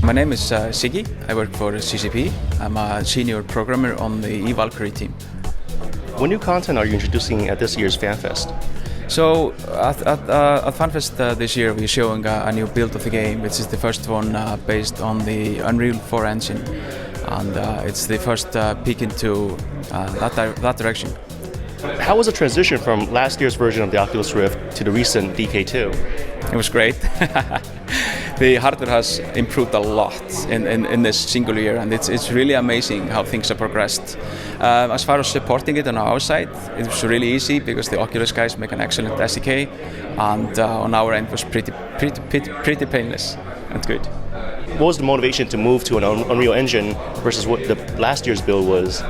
My name is Siggy. I work for CCP. I'm a senior programmer on the EVE Valkyrie team. What new content are you introducing at this year's FanFest? So at FanFest this year we're showing a new build of the game, which is the first one based on the Unreal 4 engine, and it's the first peek into that direction. How was the transition from last year's version of the Oculus Rift to the recent DK2? It was great. The hardware has improved a lot in this single year, and it's really amazing how things have progressed. As far as supporting it on our side, it was really easy because the Oculus guys make an excellent SDK, and on our end was pretty painless and good. What was the motivation to move to an Unreal Engine versus what the last year's build was?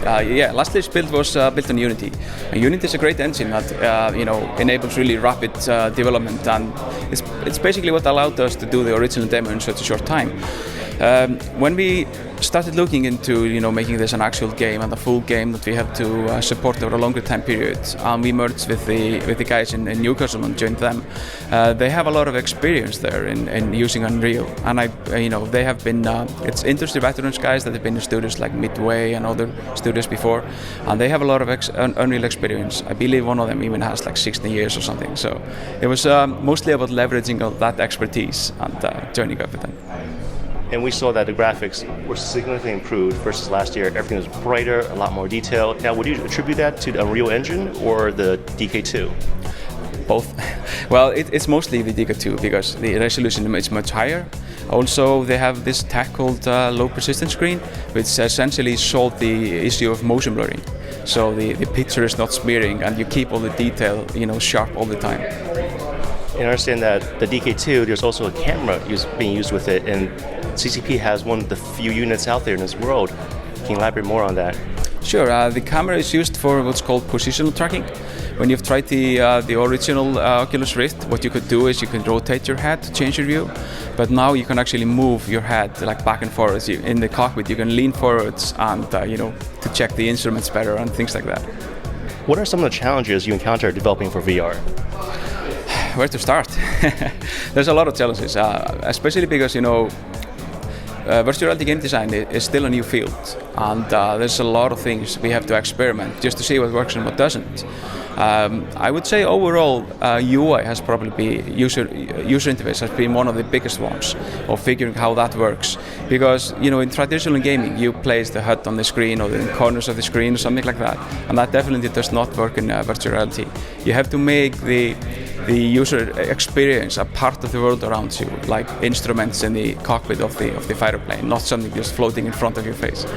Last year's build was built on Unity. And Unity is a great engine that enables really rapid development, and it's basically what allowed us to do the original demo in such a short time. When we started looking into making this an actual game and a full game that we have to support over a longer time period, and we merged with the guys in Newcastle and joined them. They have a lot of experience there in using Unreal, and they have been it's industry veterans guys that have been in studios like Midway and other studios before, and they have a lot of Unreal experience. I believe one of them even has like 16 years or something. So it was mostly about leveraging all that expertise and joining up with them. And we saw that the graphics were significantly improved versus last year. Everything was brighter, a lot more detailed. Now, would you attribute that to the Unreal Engine or the DK2? Both. Well, it's mostly the DK2 because the resolution is much higher. Also, they have this tech called low persistence screen, which essentially solved the issue of motion blurring. So the picture is not smearing, and you keep all the detail sharp all the time. And I understand that the DK2, there's also a camera being used with it, and CCP has one of the few units out there in this world. Can you elaborate more on that? Sure. The camera is used for what's called positional tracking. When you've tried the original Oculus Rift, what you could do is you can rotate your head to change your view, but now you can actually move your head like back and forwards. In the cockpit, you can lean forwards and to check the instruments better and things like that. What are some of the challenges you encounter developing for VR? Where to start? There's a lot of challenges, especially because virtual reality game design is still a new field, and there's a lot of things we have to experiment just to see what works and what doesn't. I would say overall UI has probably been user interface has been one of the biggest ones of figuring how that works, because in traditional gaming you place the HUD on the screen or in corners of the screen or something like that, and that definitely does not work in virtual reality. You have to make the user experience a part of the world around you, like instruments in the cockpit of the fighter plane, not something just floating in front of your face.